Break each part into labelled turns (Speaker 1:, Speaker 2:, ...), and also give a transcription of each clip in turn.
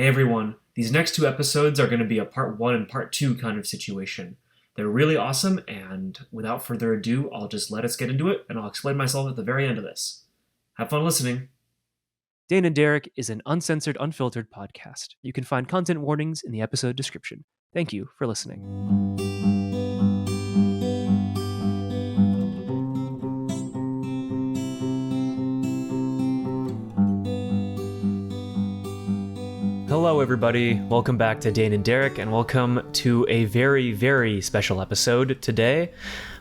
Speaker 1: Hey everyone, these next two episodes are going to be a part one and part two kind of situation. They're really awesome, and without further ado, I'll just let us get into it, and I'll explain myself at the very end of this. Have fun listening.
Speaker 2: Dane and Derek is an uncensored, unfiltered podcast. You can find content warnings in the episode description. Thank you for listening. Hello, everybody. Welcome back to Dane and Derek, and welcome to a very, very special episode today.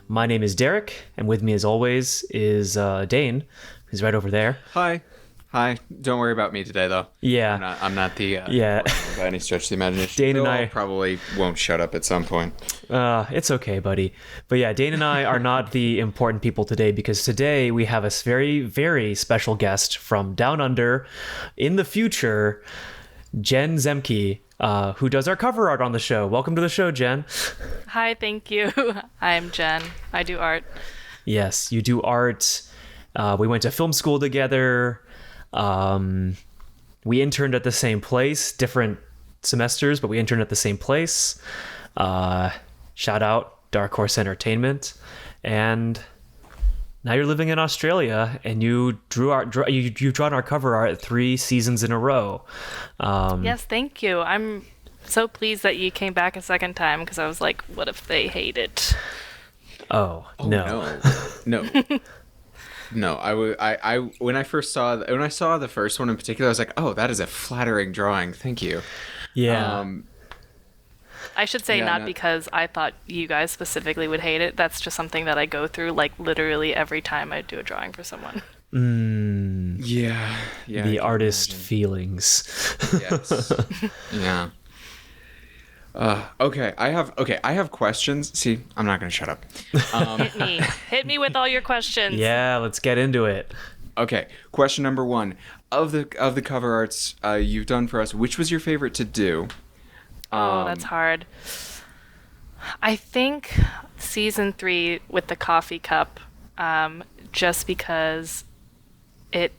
Speaker 2: My name is Derek, and with me, as always, is Dane, who's right over there.
Speaker 3: Hi. Don't worry about me today, though.
Speaker 2: Yeah.
Speaker 3: I'm not the by any stretch of the imagination.
Speaker 2: Dane and I
Speaker 3: probably won't shut up at some point.
Speaker 2: It's okay, buddy. But yeah, Dane and I are not the important people today, because today we have a very, very special guest from down under in the future, Jen Zemke, who does our cover art on the show. Welcome to the show, Jen.
Speaker 4: Hi, thank you. I'm Jen. I do art.
Speaker 2: Yes, you do art. We went to film school together. We interned at the same place, different semesters, but we interned at the same place. Shout out Dark Horse Entertainment. And now you're living in Australia, and you've drawn our cover art 3 seasons in a row.
Speaker 4: Yes, thank you. I'm so pleased that you came back a second time, because I was like, what if they hate it?
Speaker 2: Oh no.
Speaker 3: No, when I saw the first one in particular, I was like, oh, that is a flattering drawing. Thank you.
Speaker 2: Yeah.
Speaker 4: I should say because I thought you guys specifically would hate it. That's just something that I go through, like, literally every time I do a drawing for someone.
Speaker 3: Yeah.
Speaker 2: The artist feelings.
Speaker 3: Yes. Yeah. Okay, I have questions. See, I'm not gonna shut up.
Speaker 4: Hit me with all your questions.
Speaker 2: Yeah, let's get into it.
Speaker 3: Okay, question number 1. Of the cover arts you've done for us, which was your favorite to do?
Speaker 4: Oh, that's hard. I think season 3 with the coffee cup, just because it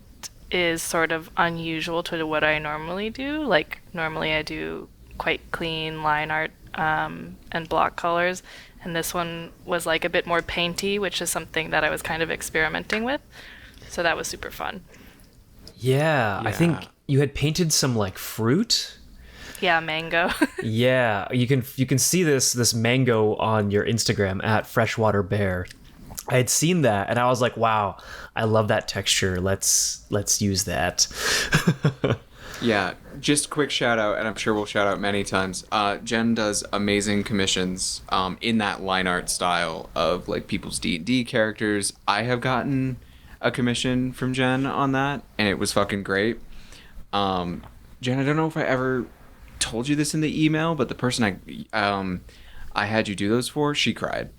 Speaker 4: is sort of unusual to what I normally do. Like, normally I do quite clean line art and block colors, and this one was like a bit more painty, which is something that I was kind of experimenting with, so that was super fun.
Speaker 2: Yeah. I think you had painted some like fruit.
Speaker 4: Yeah, mango.
Speaker 2: Yeah, you can see this mango on your Instagram at Freshwater Bear. I had seen that, and I was like, wow, I love that texture. Let's use that.
Speaker 3: Yeah, just a quick shout out, and I'm sure we'll shout out many times. Jen does amazing commissions in that line art style of like people's D&D characters. I have gotten a commission from Jen on that, and it was fucking great. Jen, I don't know if I ever told you this in the email, but the person I had you do those for, she cried.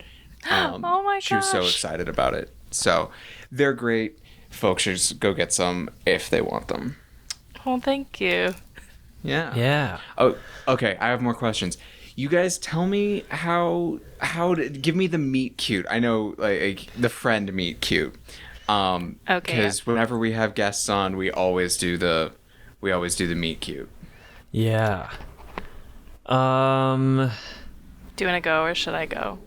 Speaker 4: Oh my gosh.
Speaker 3: She was so excited about it. So they're great. Folks should just go get some if they want them.
Speaker 4: Well, thank you.
Speaker 3: Yeah. Oh, okay. I have more questions. You guys tell me how to give me the meet cute. I know, like the friend meet cute.
Speaker 4: Okay.
Speaker 3: Because whenever we have guests on, we always do the meet cute.
Speaker 2: Yeah.
Speaker 4: Do you want to go, or should I go?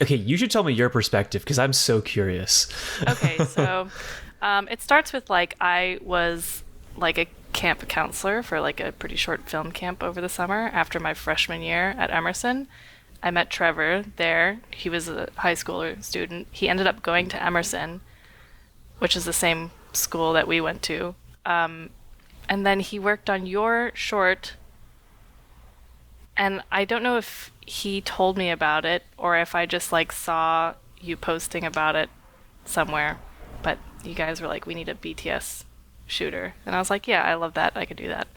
Speaker 2: Okay, you should tell me your perspective, because I'm so curious.
Speaker 4: Okay, so it starts with, like, I was like a camp counselor for like a pretty short film camp over the summer after my freshman year at Emerson. I met Trevor there. He was a high schooler student. He ended up going to Emerson, which is the same school that we went to. And then he worked on your short, and I don't know if he told me about it or if I just like saw you posting about it somewhere, but you guys were like, we need a BTS shooter, and I was like, yeah, I love that, I could do that.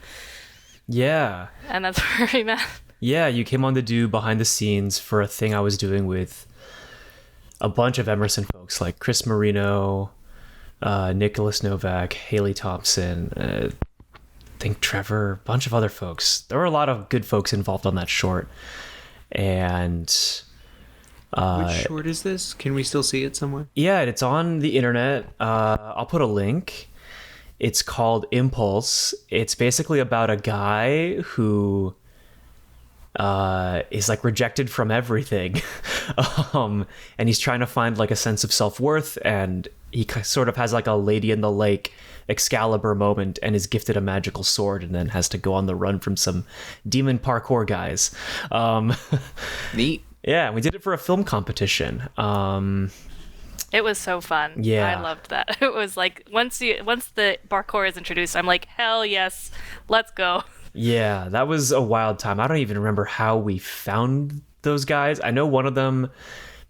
Speaker 2: Yeah.
Speaker 4: And that's where we met.
Speaker 2: Yeah, you came on to do behind the scenes for a thing I was doing with a bunch of Emerson folks like Chris Marino, Nicholas Novak, Haley Thompson, I think Trevor, a bunch of other folks. There were a lot of good folks involved on that short. And
Speaker 3: which short is this? Can we still see it somewhere?
Speaker 2: Yeah, it's on the internet. I'll put a link. It's called Impulse. It's basically about a guy who is like rejected from everything. And he's trying to find like a sense of self-worth, and he sort of has like a Lady in the Lake Excalibur moment and is gifted a magical sword and then has to go on the run from some demon parkour guys.
Speaker 3: Neat.
Speaker 2: Yeah, we did it for a film competition.
Speaker 4: It was so fun.
Speaker 2: Yeah.
Speaker 4: I loved that. It was like once the parkour is introduced, I'm like, hell yes, let's go.
Speaker 2: Yeah, that was a wild time. I don't even remember how we found those guys. I know one of them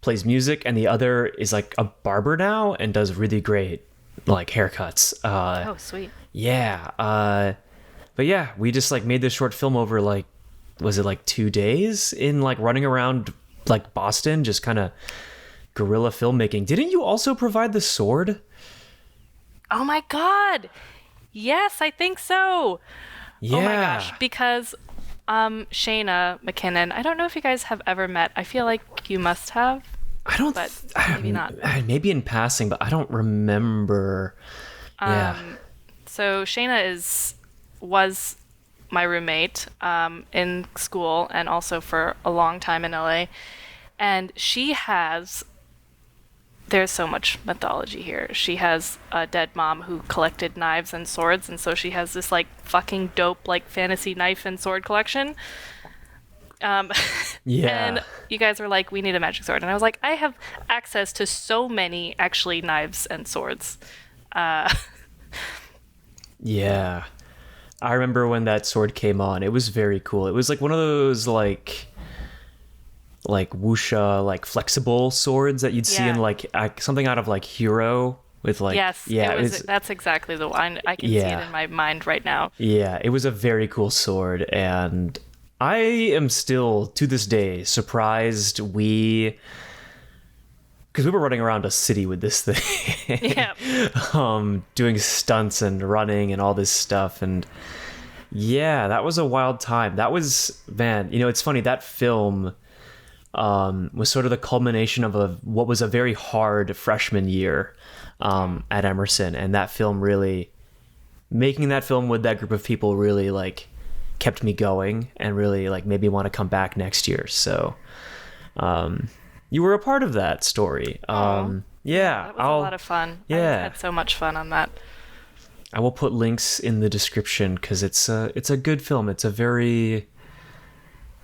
Speaker 2: plays music and the other is like a barber now and does really great like haircuts.
Speaker 4: Oh, sweet.
Speaker 2: Yeah. But yeah, we just like made this short film over like, was it like 2 days in like running around like Boston, just kind of guerrilla filmmaking. Didn't you also provide the sword?
Speaker 4: Oh my God. Yes, I think so.
Speaker 2: Yeah.
Speaker 4: Oh my gosh. Because Shayna McKinnon, I don't know if you guys have ever met. I feel like you must have.
Speaker 2: I don't,
Speaker 4: but maybe not.
Speaker 2: Maybe in passing, but I don't remember. Yeah.
Speaker 4: So Shayna was my roommate in school and also for a long time in LA. And there's so much mythology here. She has a dead mom who collected knives and swords, and so she has this like fucking dope like fantasy knife and sword collection. Yeah. And you guys were like, we need a magic sword. And I was like, I have access to so many actually knives and swords.
Speaker 2: Yeah. I remember when that sword came on. It was very cool. It was like one of those like wuxia, like flexible swords that you'd see in like something out of like Hero with like,
Speaker 4: yes,
Speaker 2: yeah,
Speaker 4: that's exactly the one. I can see it in my mind right now.
Speaker 2: Yeah, it was a very cool sword, and I am still to this day surprised because we were running around a city with this thing.
Speaker 4: Yeah.
Speaker 2: Doing stunts and running and all this stuff. And yeah, that was a wild time. That was, man, it's funny, that film was sort of the culmination of what was a very hard freshman year at Emerson. And that film making that film with that group of people really like kept me going and really like made me want to come back next year. So you were a part of that story. Yeah,
Speaker 4: that was a lot of fun.
Speaker 2: Yeah,
Speaker 4: I had so much fun on that.
Speaker 2: I will put links in the description because it's a good film. It's a very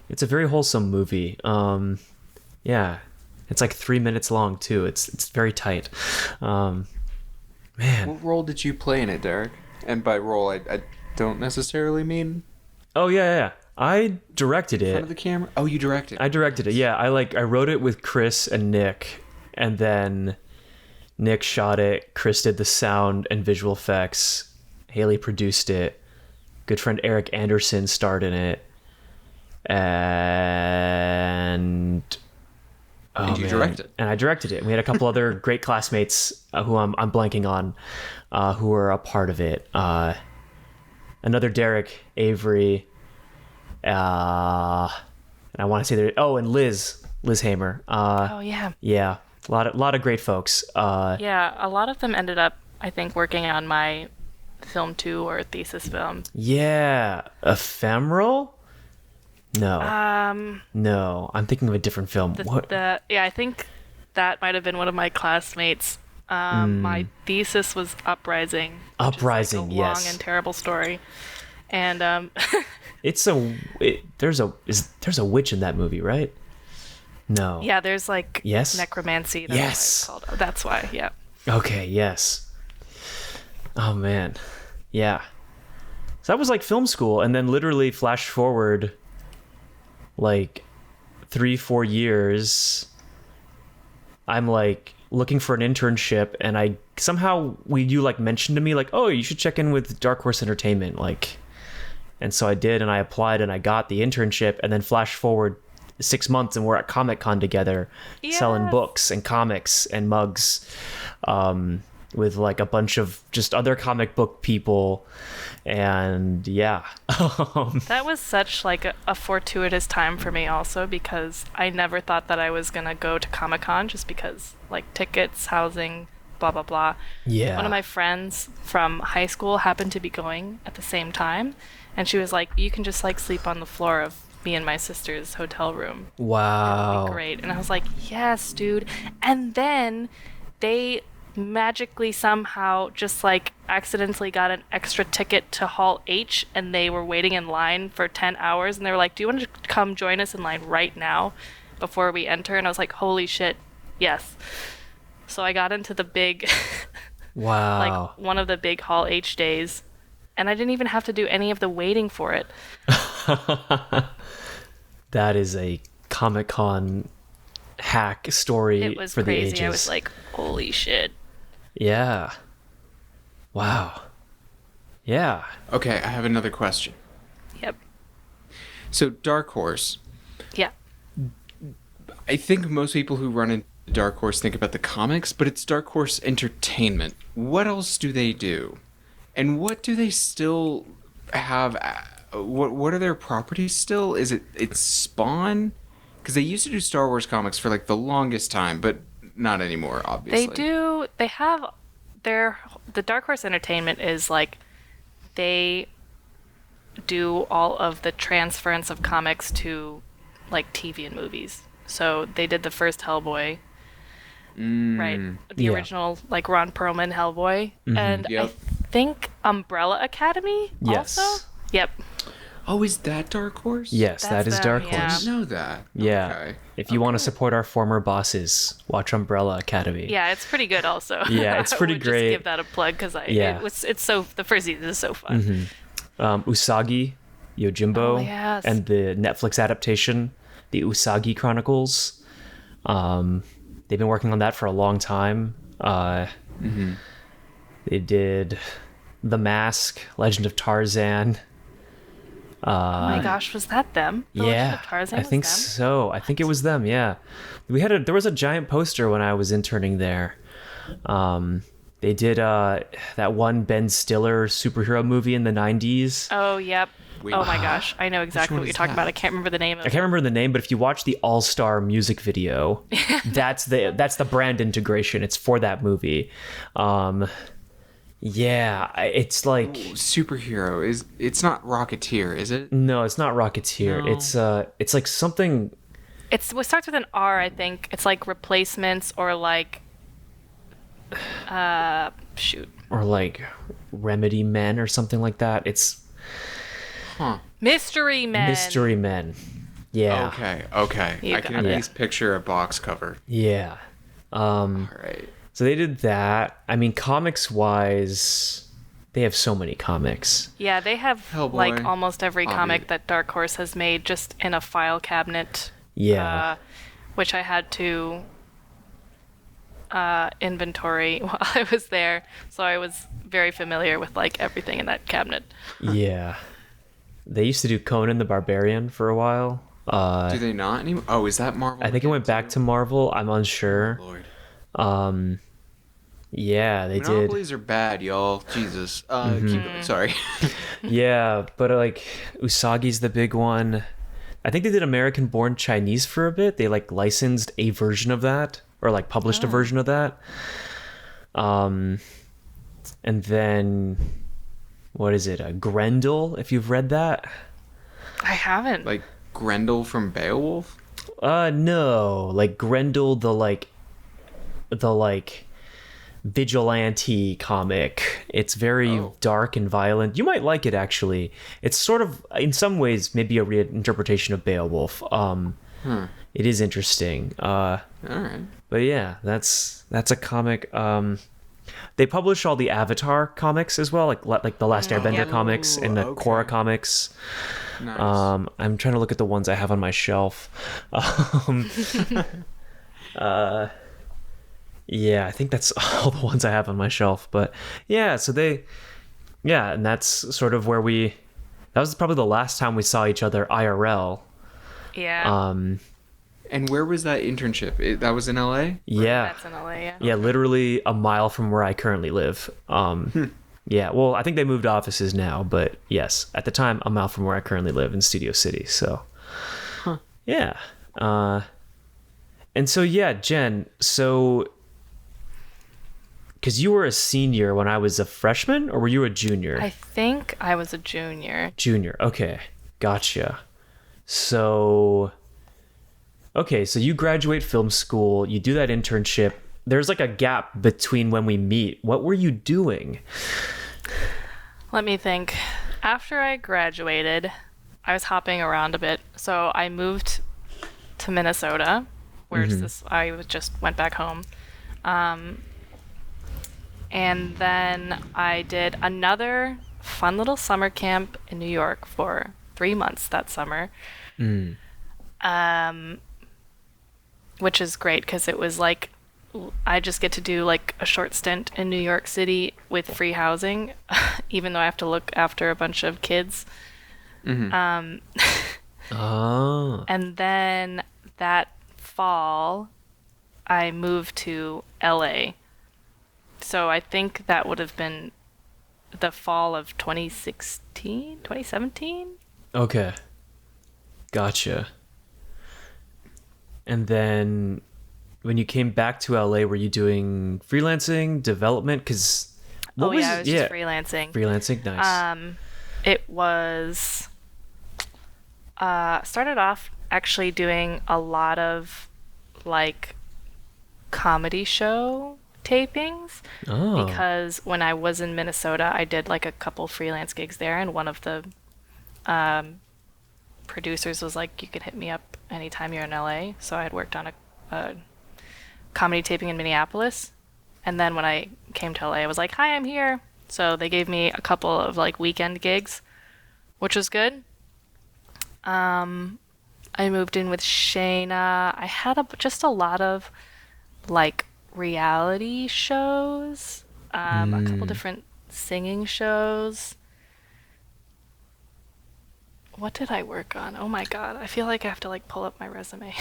Speaker 2: wholesome movie. Yeah, it's like 3 minutes long too. It's very tight. Man,
Speaker 3: what role did you play in it, Derek? And by role, I don't necessarily mean.
Speaker 2: Oh yeah. I directed it.
Speaker 3: In front of the camera? Oh, you directed.
Speaker 2: I directed it. Yeah, I wrote it with Chris and Nick, and then Nick shot it. Chris did the sound and visual effects. Haley produced it. Good friend Eric Anderson starred in it. And
Speaker 3: you directed.
Speaker 2: And I directed it. And we had a couple other great classmates who I'm blanking on, who were a part of it. Another Derek Avery. And I want to say and Liz Hamer.
Speaker 4: Oh yeah.
Speaker 2: Yeah. A lot of great folks.
Speaker 4: Yeah, a lot of them ended up, I think, working on my film 2 or thesis film.
Speaker 2: Yeah. Ephemeral? No. No, I'm thinking of a different film.
Speaker 4: I think that might have been one of my classmates. My thesis was Uprising.
Speaker 2: Uprising,
Speaker 4: which is like a
Speaker 2: yes.
Speaker 4: long and terrible story. And
Speaker 2: there's a witch in that movie, right? No.
Speaker 4: Yeah, there's like
Speaker 2: yes?
Speaker 4: necromancy.
Speaker 2: Yes.
Speaker 4: Why it's called. That's why, yeah.
Speaker 2: Okay, yes. Oh man. Yeah. So that was like film school, and then literally flash forward like 3-4 years, I'm like looking for an internship, and you like mentioned to me like, oh, you should check in with Dark Horse Entertainment, like, and so I did, and I applied and I got the internship, and then flash forward 6 months and we're at Comic-Con together. Yes. Selling books and comics and mugs with like a bunch of just other comic book people. And yeah.
Speaker 4: That was such like a fortuitous time for me also, because I never thought that I was gonna go to Comic-Con, just because like tickets, housing, blah, blah, blah.
Speaker 2: Yeah.
Speaker 4: One of my friends from high school happened to be going at the same time, and she was like, you can just like sleep on the floor of me and my sister's hotel room.
Speaker 2: Wow.
Speaker 4: It'll be great. And I was like, yes, dude. And then they magically somehow just like accidentally got an extra ticket to Hall H, and they were waiting in line for 10 hours, and they were like, do you want to come join us in line right now before we enter? And I was like, holy shit, yes. So I got into the big
Speaker 2: Wow.
Speaker 4: like one of the big Hall H days, and I didn't even have to do any of the waiting for it.
Speaker 2: That is a Comic-Con hack story
Speaker 4: It was
Speaker 2: for the
Speaker 4: crazy.
Speaker 2: ages.
Speaker 4: I was like, holy shit.
Speaker 2: Yeah. Wow. Yeah.
Speaker 3: Okay, I have another question.
Speaker 4: Yep.
Speaker 3: So Dark Horse,
Speaker 4: Yeah.
Speaker 3: I think most people who run into Dark Horse think about the comics, but it's Dark Horse Entertainment. What else do they do? And what do they still have? What are their properties still? It's Spawn? Because they used to do Star Wars comics for like the longest time, but not anymore, obviously.
Speaker 4: They have the Dark Horse Entertainment is like, they do all of the transference of comics to like TV and movies. So they did the first Hellboy, right? The
Speaker 2: Yeah.
Speaker 4: original like Ron Perlman Hellboy. And
Speaker 3: Yep.
Speaker 4: I think Umbrella Academy
Speaker 2: Yes.
Speaker 4: also. Yep.
Speaker 3: Oh, is that Dark Horse?
Speaker 2: Yes, that
Speaker 4: That's
Speaker 2: is
Speaker 4: them,
Speaker 2: Dark
Speaker 4: yeah.
Speaker 3: I
Speaker 2: Horse.
Speaker 3: didn't know that.
Speaker 2: Yeah.
Speaker 3: Okay.
Speaker 2: If you want to support our former bosses, watch Umbrella Academy.
Speaker 4: Yeah, it's pretty good also.
Speaker 2: Yeah, it's pretty
Speaker 4: I would
Speaker 2: great.
Speaker 4: Just give that a plug because
Speaker 2: Yeah.
Speaker 4: it's so, the first season is so fun.
Speaker 2: Usagi Yojimbo
Speaker 4: Oh, yes.
Speaker 2: and the Netflix adaptation, the Usagi Chronicles. They've been working on that for a long time. They did The Mask, Legend of Tarzan.
Speaker 4: Oh my gosh, was that them? The Legend
Speaker 2: Yeah,
Speaker 4: of Tarzan
Speaker 2: I
Speaker 4: was
Speaker 2: think
Speaker 4: them?
Speaker 2: so. I think it was them. Yeah, there was a giant poster when I was interning there. They did that one Ben Stiller superhero movie in the 90s.
Speaker 4: Oh, yep.
Speaker 3: Wait,
Speaker 4: oh my gosh, I know exactly
Speaker 3: one
Speaker 4: what you're
Speaker 3: is
Speaker 4: talking
Speaker 3: that?
Speaker 4: about. I can't remember the name of
Speaker 2: I
Speaker 4: it.
Speaker 2: can't remember the name, but if you watch the All-Star music video, that's the brand integration. It's for that movie. Yeah, it's like
Speaker 3: Superhero it's not Rocketeer, is it?
Speaker 2: no, it's not Rocketeer.
Speaker 3: No.
Speaker 2: It's like something.
Speaker 4: It starts with an R, I think. It's like Replacements or like, shoot,
Speaker 2: Or like Remedy Men or something like that. It's
Speaker 4: Mystery Men.
Speaker 2: Mystery Men. Yeah.
Speaker 3: Okay.
Speaker 4: You
Speaker 3: I can
Speaker 4: got
Speaker 3: at
Speaker 2: it.
Speaker 3: least picture a box cover.
Speaker 2: Yeah.
Speaker 3: All right.
Speaker 2: So they did that. I mean, comics wise, they have so many comics.
Speaker 4: Yeah, they have
Speaker 3: Hellboy,
Speaker 4: like almost every comic
Speaker 3: obvi-
Speaker 4: that Dark Horse has made just in a file cabinet.
Speaker 2: Yeah.
Speaker 4: Which I had to inventory while I was there, so I was very familiar with like everything in that cabinet.
Speaker 2: Yeah. They used to do Conan the Barbarian for a while.
Speaker 3: Do they not anymore? Oh, is that Marvel?
Speaker 2: I think it went back to Marvel. I'm unsure.
Speaker 3: Lord.
Speaker 2: Yeah, they did.
Speaker 3: Monopolies are bad, y'all. Jesus. Keep going. Sorry.
Speaker 2: Yeah, but like Usagi's the big one. I think they did American Born Chinese for a bit. They like licensed a version of that or like published a version of that. And then what is it? Grendel, if you've read that.
Speaker 4: I haven't.
Speaker 3: Like Grendel from Beowulf?
Speaker 2: No, like Grendel the vigilante comic. It's very dark and violent. You might like it actually. It's sort of in some ways maybe a reinterpretation of Beowulf. It is interesting.
Speaker 3: All right.
Speaker 2: But yeah, that's a comic. They publish all the Avatar comics as well, like the Last Airbender comics and the
Speaker 3: okay.
Speaker 2: Korra comics.
Speaker 3: Nice.
Speaker 2: I'm trying to look at the ones I have on my shelf. Yeah, I think that's all the ones I have on my shelf. But yeah, and that's sort of where that was probably the last time we saw each other IRL.
Speaker 4: yeah.
Speaker 3: And where was that internship? That was in LA?
Speaker 2: Yeah.
Speaker 4: That's in LA, yeah.
Speaker 2: Yeah, literally a mile from where I currently live. Yeah, well, I think they moved offices now, but yes, at the time, a mile from where I currently live in Studio City. So, yeah. And so, yeah, Jen, so because you were a senior when I was a freshman, or were you a junior?
Speaker 4: I think I was a junior.
Speaker 2: Junior. Okay. Gotcha. So, okay. So you graduate film school, you do that internship. There's like a gap between when we meet. What were you doing?
Speaker 4: Let me think. After I graduated, I was hopping around a bit. So I moved to Minnesota, where I just went back home. And then I did another fun little summer camp in New York for 3 months that summer. Which is great because it was like I just get to do like a short stint in New York City with free housing, even though I have to look after a bunch of kids.
Speaker 2: Oh.
Speaker 4: And then that fall, I moved to LA. So I think that would have been the fall of 2017?
Speaker 2: Okay. Gotcha. And then when you came back to LA, were you doing freelancing, development? Because
Speaker 4: I was just freelancing.
Speaker 2: Freelancing, nice.
Speaker 4: It was started off actually doing a lot of like comedy show tapings because when I was in Minnesota, I did like a couple freelance gigs there, and one of the producers was like, you can hit me up anytime you're in LA. So I had worked on a comedy taping in Minneapolis, and then when I came to LA, I was like, hi, I'm here. So they gave me a couple of like weekend gigs, which was good. I moved in with Shayna. I had just a lot of like reality shows, a couple different singing shows. What did I work on? Oh my god, I feel like I have to like pull up my resume.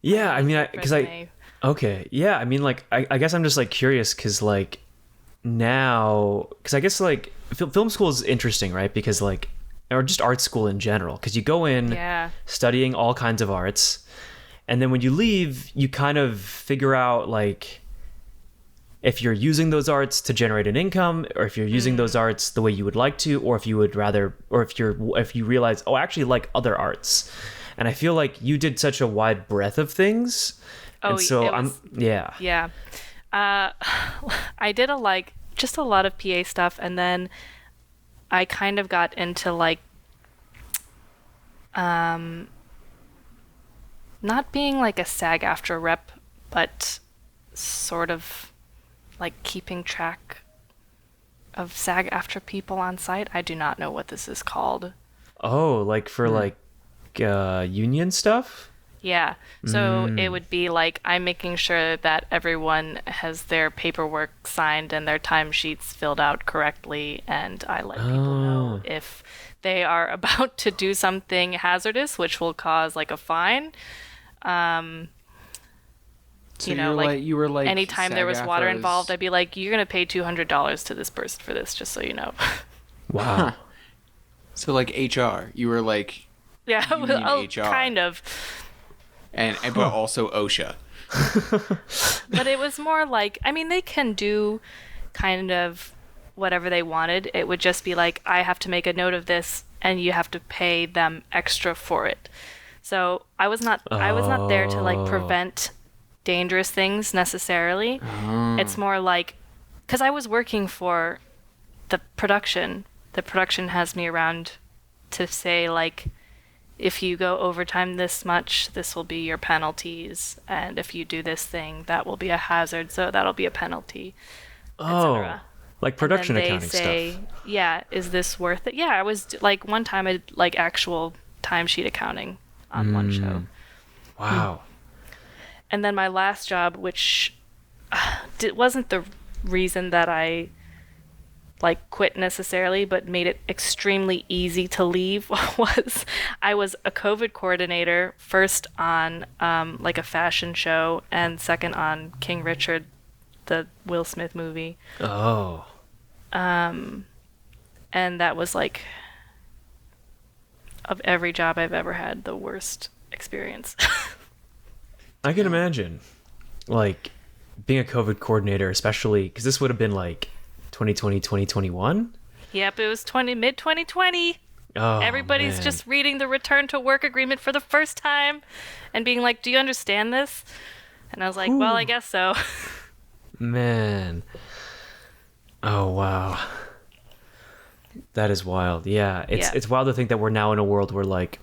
Speaker 2: Yeah, I mean, okay, yeah, I mean, like, I guess I'm just like curious because like now, because I guess like film school is interesting, right? Because like, or just art school in general, because you go in studying all kinds of arts, and then when you leave, you kind of figure out like if you're using those arts to generate an income, or if you're using those arts the way you would like to, or if you would rather, or if you realize, oh, I actually like other arts. And I feel like you did such a wide breadth of things.
Speaker 4: Oh,
Speaker 2: and so
Speaker 4: Yeah. I did just a lot of PA stuff, and then I kind of got into like not being like a SAG-AFTRA rep, but sort of like keeping track of SAG-AFTRA people on site. I do not know what this is called.
Speaker 2: Oh, like for like union stuff?
Speaker 4: Yeah. So it would be like I'm making sure that everyone has their paperwork signed and their timesheets filled out correctly, and I let people know if they are about to do something hazardous, which will cause like a fine.
Speaker 3: So you were like
Speaker 4: anytime there was water involved, I'd be like, you're gonna pay $200 to this person for this, just so you know.
Speaker 2: Wow.
Speaker 3: So like HR, you were like
Speaker 4: HR. Kind of.
Speaker 3: But also OSHA.
Speaker 4: But it was more like, I mean, they can do kind of whatever they wanted. It would just be like, I have to make a note of this, and you have to pay them extra for it. So I was not there to like prevent dangerous things necessarily. It's more like, because I was working for the production. The production has me around to say like, if you go overtime this much, this will be your penalties, and if you do this thing, that will be a hazard, so that'll be a penalty, etc.
Speaker 2: Like production accounting
Speaker 4: say,
Speaker 2: stuff.
Speaker 4: Yeah, is this worth it? Yeah, I was like one time I did like actual timesheet accounting on one show.
Speaker 2: Wow.
Speaker 4: And then my last job, which wasn't the reason that I like quit necessarily, but made it extremely easy to leave, was I was a COVID coordinator, first on like a fashion show, and second on King Richard, the Will Smith movie.
Speaker 2: Oh.
Speaker 4: And that was like, of every job I've ever had, the worst experience.
Speaker 2: I can imagine. Like, being a COVID coordinator, especially because this would have been like 2020, 2021.
Speaker 4: Yep, it was mid 2020.
Speaker 2: Oh,
Speaker 4: Everybody's
Speaker 2: man.
Speaker 4: just reading the return to work agreement for the first time and being like, do you understand this? And I was like, well, I guess so.
Speaker 2: Man. Oh, wow. That is wild. Yeah. It's wild to think that we're now in a world where like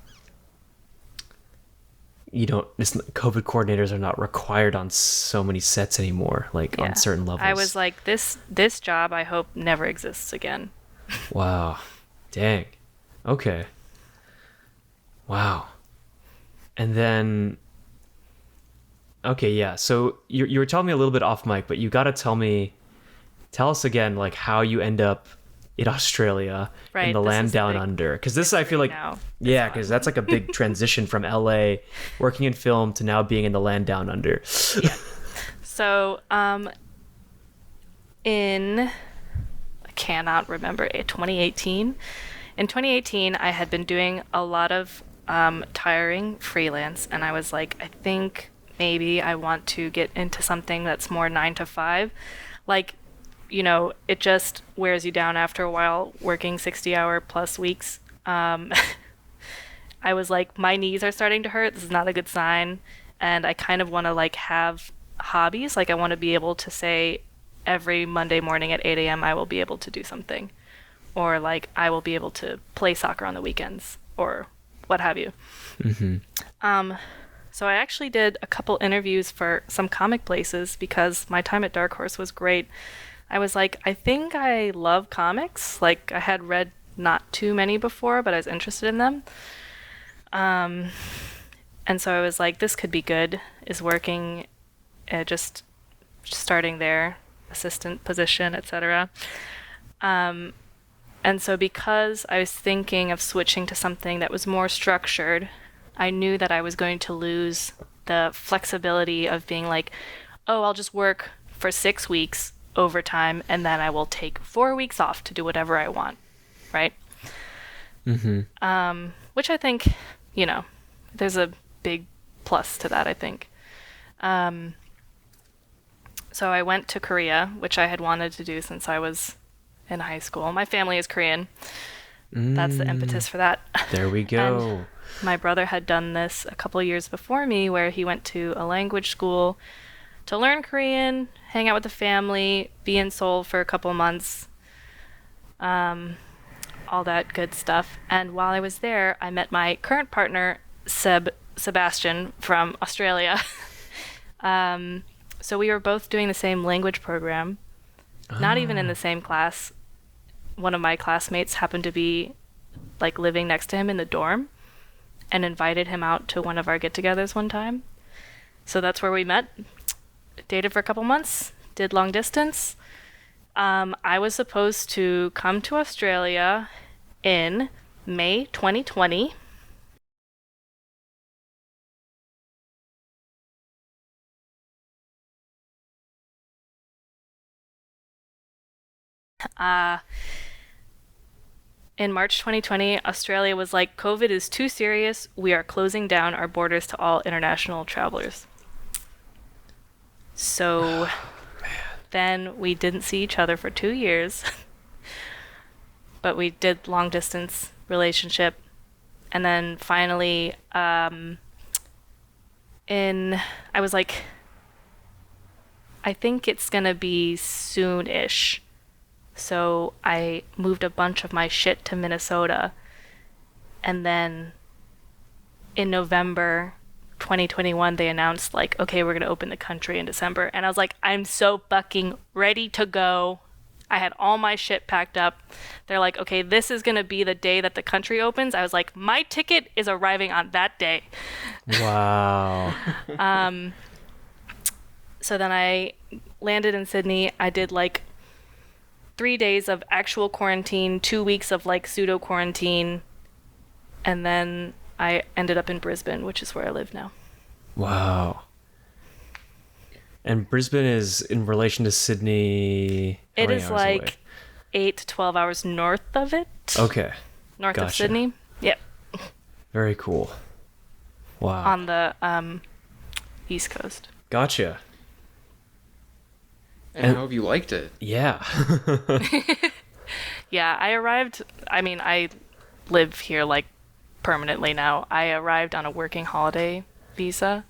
Speaker 2: COVID coordinators are not required on so many sets anymore, like on certain levels.
Speaker 4: I was like, this job I hope never exists again.
Speaker 2: Wow. Dang. Okay. Wow. And then okay, yeah. So you were telling me a little bit off mic, but you got to tell us again, like how you end up in Australia, in the land down under. Because this, I feel like, yeah, because that's like a big transition from LA, working in film, to now being in the land down under.
Speaker 4: Yeah. So, I cannot remember, 2018. In 2018, I had been doing a lot of tiring freelance, and I was like, I think maybe I want to get into something that's more 9 to 5. Like, you know, it just wears you down after a while working 60-hour plus weeks. I was like, my knees are starting to hurt. This is not a good sign. And I kind of want to like have hobbies. Like I want to be able to say every Monday morning at 8 a.m. I will be able to do something. Or like I will be able to play soccer on the weekends or what have you. Mm-hmm. So I actually did a couple interviews for some comic places because my time at Dark Horse was great. I was like, I think I love comics. Like, I had read not too many before, but I was interested in them. And so I was like, this could be good, is working, just starting there, assistant position, etc. And so because I was thinking of switching to something that was more structured, I knew that I was going to lose the flexibility of being like, oh, I'll just work for 6 weeks overtime, and then I will take 4 weeks off to do whatever I want, right? Mm-hmm. Which I think, you know, there's a big plus to that, I think. So I went to Korea, which I had wanted to do since I was in high school. My family is Korean. That's the impetus for that.
Speaker 2: There we go.
Speaker 4: And my brother had done this a couple years before me, where he went to a language school to learn Korean, hang out with the family, be in Seoul for a couple months, all that good stuff. And while I was there, I met my current partner, Sebastian, from Australia. So we were both doing the same language program, not even in the same class. One of my classmates happened to be like living next to him in the dorm and invited him out to one of our get-togethers one time. So that's where we met. Dated for a couple months, did long distance. I was supposed to come to Australia in May 2020. In March 2020, Australia was like, COVID is too serious. We are closing down our borders to all international travelers. So then we didn't see each other for 2 years, but we did long distance relationship. And then finally, I was like, I think it's gonna be soon-ish. So I moved a bunch of my shit to Minnesota. And then in November 2021, they announced like, okay, we're going to open the country in December. And I was like, I'm so fucking ready to go. I had all my shit packed up. They're like, okay, this is going to be the day that the country opens. I was like, my ticket is arriving on that day.
Speaker 2: Wow.
Speaker 4: So then I landed in Sydney. I did like 3 days of actual quarantine, 2 weeks of like pseudo quarantine, and then I ended up in Brisbane, which is where I live now.
Speaker 2: Wow. And Brisbane is in relation to Sydney.
Speaker 4: It is like away? 8 to 12 hours north of it.
Speaker 2: Okay.
Speaker 4: North of Sydney. Yep.
Speaker 2: Very cool. Wow.
Speaker 4: On the East Coast.
Speaker 2: Gotcha.
Speaker 3: And how have you liked it?
Speaker 2: Yeah.
Speaker 4: Yeah, I arrived. I mean, I live here like permanently now. I arrived on a working holiday visa.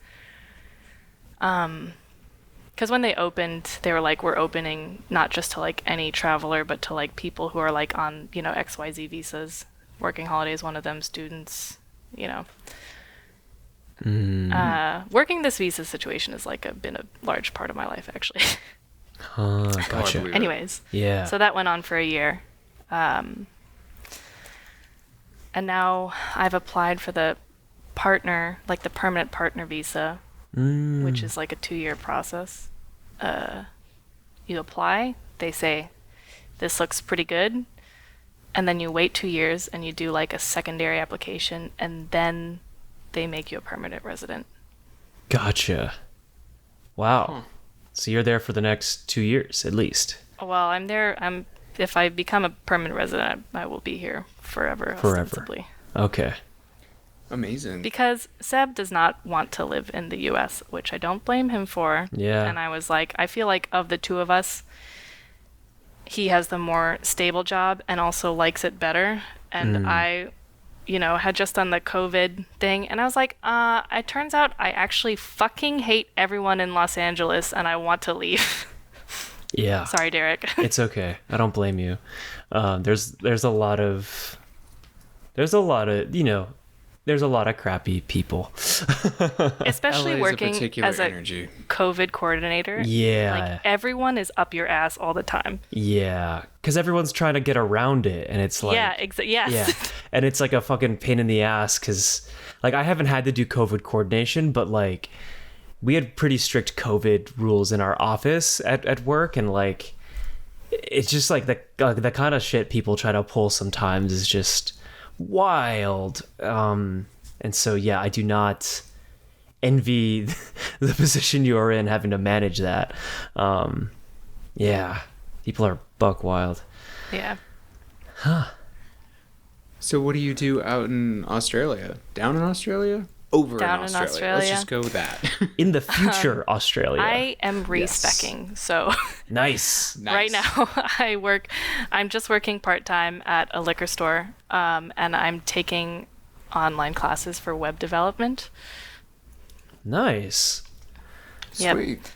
Speaker 4: Because when they opened, they were like, we're opening not just to like any traveler, but to like people who are like on, you know, XYZ visas. Working holiday is one of them, students, you know. Working this visa situation has like been a large part of my life, actually.
Speaker 2: Gotcha.
Speaker 3: believe it.
Speaker 4: Anyways,
Speaker 2: Yeah.
Speaker 4: so that went on for a year. And now I've applied for the partner, like the permanent partner visa, which is like a 2-year process. You apply, they say, this looks pretty good. And then you wait 2 years and you do like a secondary application, and then they make you a permanent resident.
Speaker 2: Gotcha. Wow. So you're there for the next 2 years, at least.
Speaker 4: Well, I'm there. If I become a permanent resident, I will be here forever.
Speaker 2: Forever.
Speaker 4: Ostensibly.
Speaker 2: Okay.
Speaker 3: Amazing.
Speaker 4: Because Seb does not want to live in the U.S., which I don't blame him for.
Speaker 2: Yeah.
Speaker 4: And I was like, I feel like of the two of us, he has the more stable job and also likes it better. And I, you know, had just done the COVID thing, and I was like, it turns out I actually fucking hate everyone in Los Angeles, and I want to leave.
Speaker 2: Yeah.
Speaker 4: Sorry, Derek.
Speaker 2: It's okay. I don't blame you. There's a lot of you know, there's a lot of crappy people.
Speaker 4: Especially
Speaker 3: LA is a
Speaker 4: working
Speaker 3: particular
Speaker 4: as a
Speaker 3: energy.
Speaker 4: COVID coordinator.
Speaker 2: Yeah.
Speaker 4: Like, everyone is up your ass all the time.
Speaker 2: Yeah, because everyone's trying to get around it, and it's like,
Speaker 4: Yes.
Speaker 2: yeah, and it's like a fucking pain in the ass. Because like I haven't had to do COVID coordination, but like we had pretty strict COVID rules in our office at work, and like it's just like the kind of shit people try to pull sometimes is just wild. And so yeah, I do not envy the position you are in, having to manage that. Yeah, people are buck wild.
Speaker 4: Yeah.
Speaker 3: So what do you do out in Australia? Down in Australia? Over
Speaker 4: Down
Speaker 3: in
Speaker 4: in
Speaker 3: Australia.
Speaker 4: Australia.
Speaker 3: Let's just go with that.
Speaker 2: In the future, Australia.
Speaker 4: I am respecking, so
Speaker 2: Nice.
Speaker 4: right now I'm just working part-time at a liquor store, and I'm taking online classes for web development.
Speaker 2: Nice.
Speaker 4: Yep.
Speaker 3: Sweet.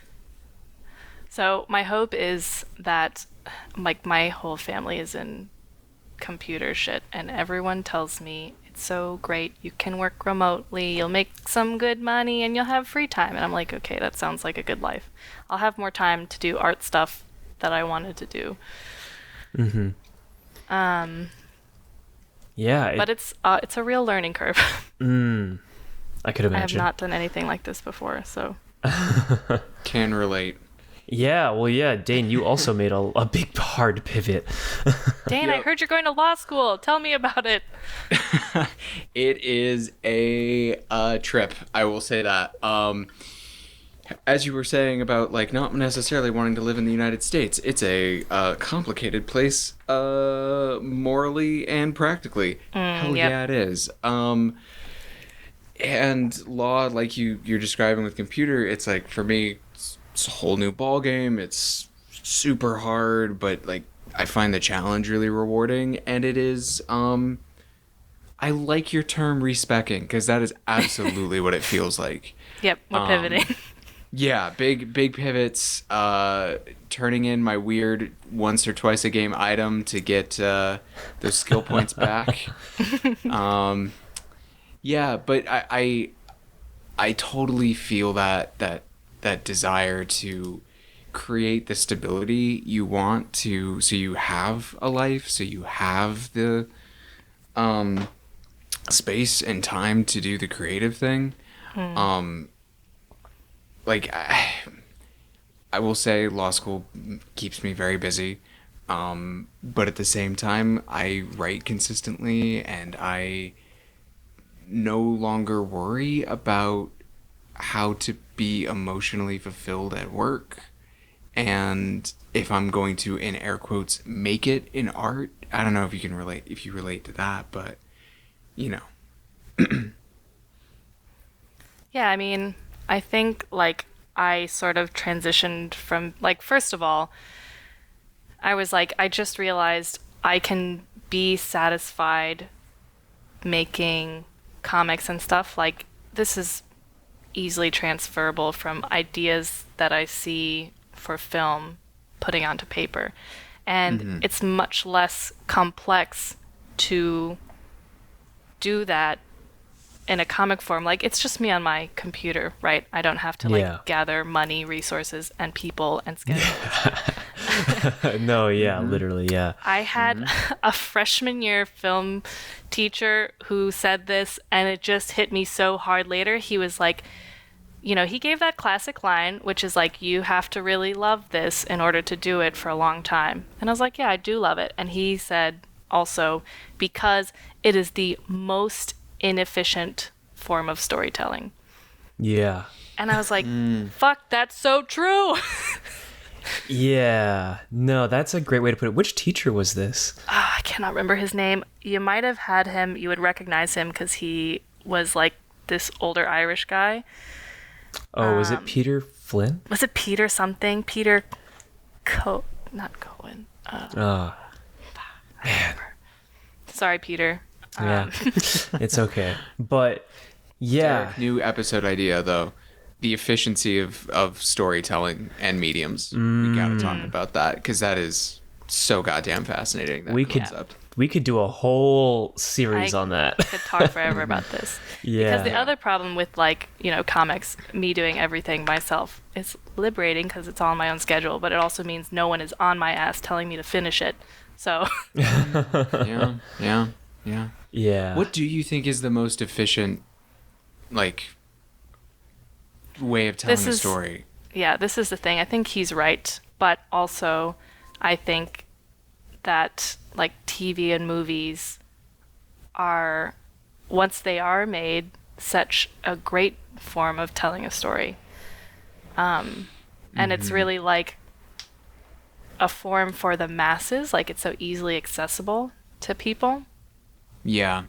Speaker 4: So my hope is that like my whole family is in computer shit, and everyone tells me it's so great, you can work remotely, you'll make some good money, and you'll have free time. And I'm like, okay, that sounds like a good life. I'll have more time to do art stuff that I wanted to do.
Speaker 2: Yeah.
Speaker 4: But it's a real learning curve.
Speaker 2: I could
Speaker 4: I have
Speaker 2: imagine.
Speaker 4: not done anything like this before, so
Speaker 3: Can relate.
Speaker 2: Yeah, well, yeah, Dane, you also made a big hard pivot.
Speaker 4: Dane, I heard you're going to law school. Tell me about it.
Speaker 3: It is a trip, I will say that. As you were saying about like not necessarily wanting to live in the United States, it's a complicated place morally and practically. Hell
Speaker 4: yep.
Speaker 3: yeah, it is. And law, like you're describing with computer, it's like for me, it's a whole new ball game. It's super hard, but like I find the challenge really rewarding, and it is. I like your term respecking, because that is absolutely what it feels like.
Speaker 4: Yep, we're pivoting.
Speaker 3: Yeah, big pivots. Turning in my weird once or twice a game item to get those skill points back. Yeah, but I totally feel that desire to create the stability you want to, so you have a life, so you have the space and time to do the creative thing. Like I will say law school keeps me very busy, but at the same time I write consistently, and I no longer worry about how to be emotionally fulfilled at work, and if I'm going to, in air quotes, make it in art. I don't know if you relate to that, but you know.
Speaker 4: Yeah, I mean, I think like I sort of transitioned from, like, first of all, I was like, I just realized I can be satisfied making comics and stuff. Like, this is easily transferable from ideas that I see for film putting onto paper. And it's much less complex to do that in a comic form. Like, it's just me on my computer, right? I don't have to like gather money, resources, and people and schedules.
Speaker 2: No, literally, yeah.
Speaker 4: I had a freshman year film teacher who said this, and it just hit me so hard later. He was like, you know, he gave that classic line, which is like, you have to really love this in order to do it for a long time. And I was like, yeah, I do love it. And he said also, because it is the most inefficient form of storytelling.
Speaker 2: Yeah.
Speaker 4: And I was like, fuck, that's so true.
Speaker 2: Yeah. No, that's a great way to put it. Which teacher was this?
Speaker 4: I cannot remember his name. You might have had him. You would recognize him because he was like this older Irish guy.
Speaker 2: Oh, was it Peter Flynn?
Speaker 4: Was it Peter something? Peter not Cohen.
Speaker 2: Oh, man.
Speaker 4: Sorry, Peter.
Speaker 2: Yeah, it's okay. But yeah.
Speaker 3: Derek, new episode idea though. The efficiency of storytelling and mediums. We gotta talk about that because that is so goddamn fascinating. That concept.
Speaker 2: We could do a whole series on that.
Speaker 4: I could talk forever about this.
Speaker 2: Yeah.
Speaker 4: Because the other problem with, like, you know, comics, me doing everything myself, is liberating because it's all on my own schedule, but it also means no one is on my ass telling me to finish it. So.
Speaker 3: Yeah. What do you think is the most efficient, like, way of telling a story?
Speaker 4: Yeah, this is the thing. I think he's right, but also I think that like TV and movies are, once they are made, such a great form of telling a story. And it's really like a form for the masses, like it's so easily accessible to people.
Speaker 3: Yeah.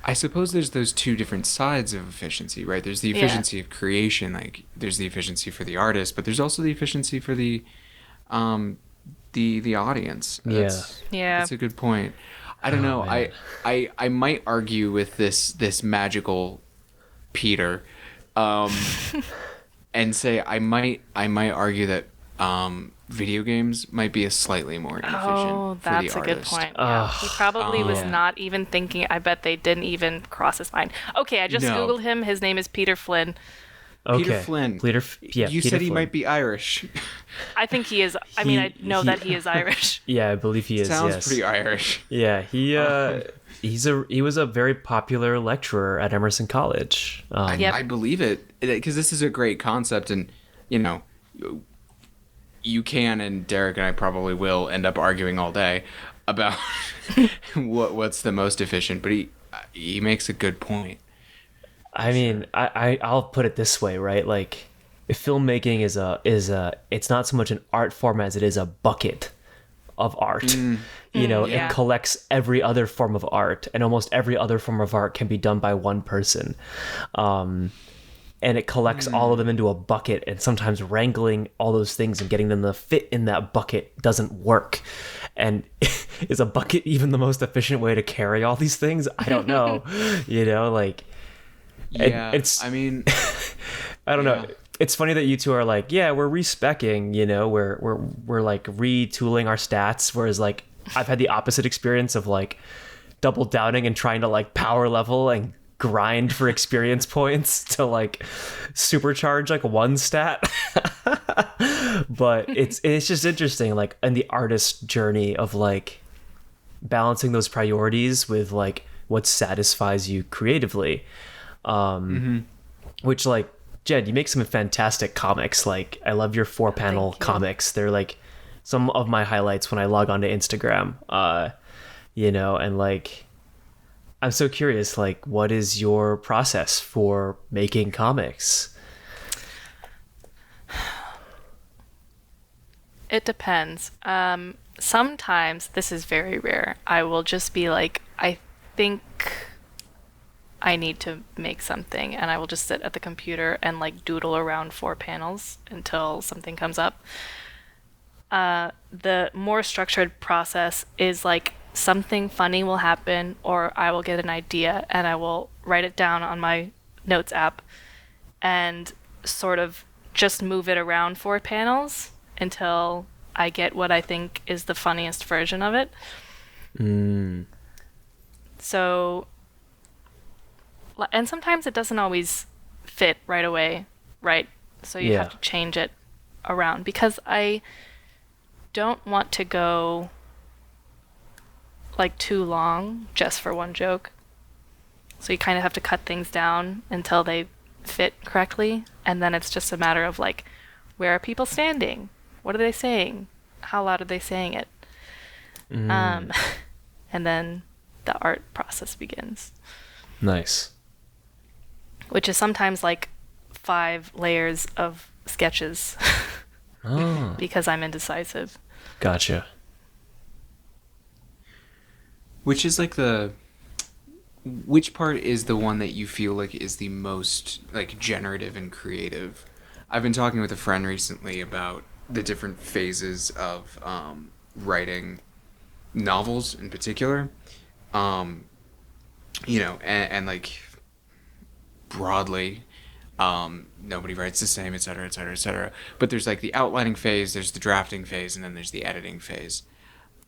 Speaker 3: I suppose there's those two different sides of efficiency, right? There's the efficiency of creation, like there's the efficiency for the artist, but there's also the efficiency for the audience. That's a good point. I don't know. Man. I might argue with this magical Peter, and say I might argue that video games might be a slightly more inefficient for the artist.
Speaker 4: That's a good point. Yeah. He probably was not even thinking. I bet they didn't even cross his mind. Okay, I just Googled him. His name is Peter Flynn.
Speaker 2: Okay.
Speaker 3: Peter Flynn. You said he might be Irish.
Speaker 4: I think he is. I mean, I know that he is Irish.
Speaker 2: Yeah, I believe he is.
Speaker 3: Sounds pretty Irish.
Speaker 2: Yeah, he was a very popular lecturer at Emerson College.
Speaker 3: I believe it because this is a great concept, and you know, you can, and Derek and I probably will end up arguing all day about what's the most efficient. But he makes a good point.
Speaker 2: I mean, I'll put it this way, right? Like, filmmaking is it's not so much an art form as it is a bucket of art. You know, it collects every other form of art, and almost every other form of art can be done by one person. And it collects all of them into a bucket, and sometimes wrangling all those things and getting them to fit in that bucket doesn't work. And is a bucket even the most efficient way to carry all these things? I don't know. You know, like...
Speaker 3: Yeah,
Speaker 2: it's,
Speaker 3: I mean,
Speaker 2: I don't know. It's funny that you two are like, yeah, we're respecing, you know, we're like retooling our stats, whereas like I've had the opposite experience of like double downing and trying to like power level and grind for experience points to like supercharge like one stat. But it's just interesting, like in the artist journey of like balancing those priorities with like what satisfies you creatively. Which like Jen, you make some fantastic comics. Like I love your 4-panel comics. They're like some of my highlights when I log onto Instagram. You know, and like I'm so curious, like what is your process for making comics?
Speaker 4: It depends. Sometimes, this is very rare, I will just be like, I think I need to make something, and I will just sit at the computer and like doodle around 4 panels until something comes up. The more structured process is like something funny will happen, or I will get an idea and I will write it down on my notes app and sort of just move it around 4 panels until I get what I think is the funniest version of it. So, and sometimes it doesn't always fit right away, right? So you have to change it around, because I don't want to go like too long just for one joke. So you kind of have to cut things down until they fit correctly, and then it's just a matter of like, where are people standing? What are they saying? How loud are they saying it? And then the art process begins.
Speaker 2: Nice.
Speaker 4: Which is sometimes like 5 layers of sketches.
Speaker 2: Oh.
Speaker 4: Because I'm indecisive.
Speaker 2: Gotcha.
Speaker 3: Which is like which part is the one that you feel like is the most like generative and creative? I've been talking with a friend recently about the different phases of writing novels in particular. You know, and like broadly, nobody writes the same, et cetera, et cetera, et cetera. But there's like the outlining phase, there's the drafting phase, and then there's the editing phase.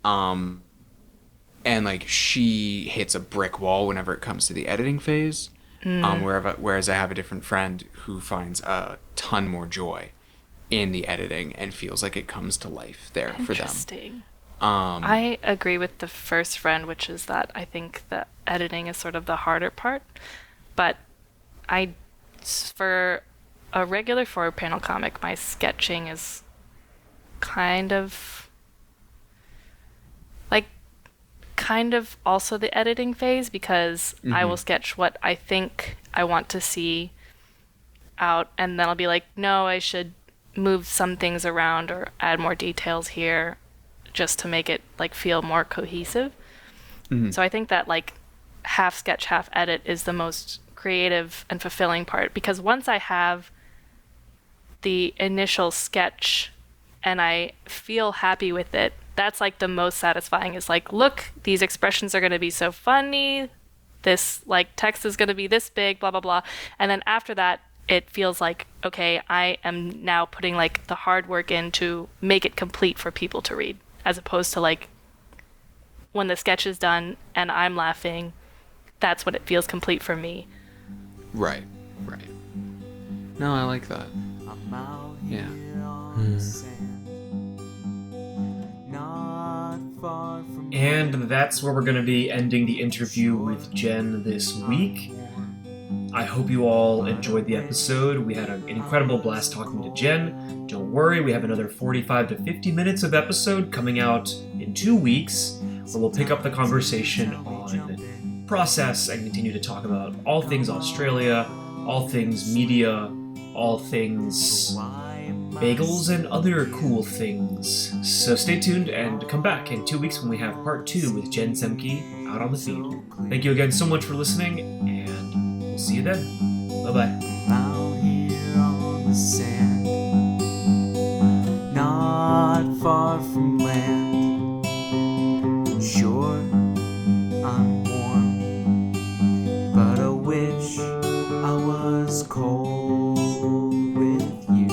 Speaker 3: And like she hits a brick wall whenever it comes to the editing phase. Whereas I have a different friend who finds a ton more joy in the editing and feels like it comes to life there for them.
Speaker 4: Interesting. I agree with the first friend, which is that I think the editing is sort of the harder part. But for a regular 4-panel comic, my sketching is kind of also the editing phase, because I will sketch what I think I want to see out, and then I'll be like, no, I should move some things around or add more details here just to make it like feel more cohesive. So I think that like half sketch, half edit is the most creative and fulfilling part, because once I have the initial sketch and I feel happy with it, that's like the most satisfying. Is like, look, these expressions are going to be so funny, this like text is going to be this big, blah blah blah. And then after that, it feels like, okay, I am now putting like the hard work in to make it complete for people to read, as opposed to like when the sketch is done and I'm laughing, that's when it feels complete for me.
Speaker 3: Right. No, I like that. Yeah.
Speaker 1: And that's where we're going to be ending the interview with Jen this week. I hope you all enjoyed the episode. We had an incredible blast talking to Jen. Don't worry, we have another 45 to 50 minutes of episode coming out in 2 weeks, where we'll pick up the conversation on process and continue to talk about all things Australia, all things media, all things bagels and other cool things. So stay tuned and come back in 2 weeks when we have part 2 with Jen Zemke out on the feed. Thank you again so much for listening, and we'll see you then. Bye-bye.
Speaker 5: Out here on the sand, not far from land. Sure, I'm warm, but I wish I was cold with you.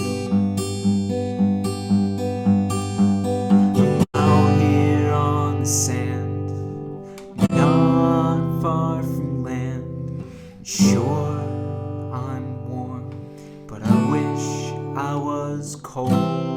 Speaker 5: Out here on the sand, not far from land. Sure, I'm warm, but I wish I was cold.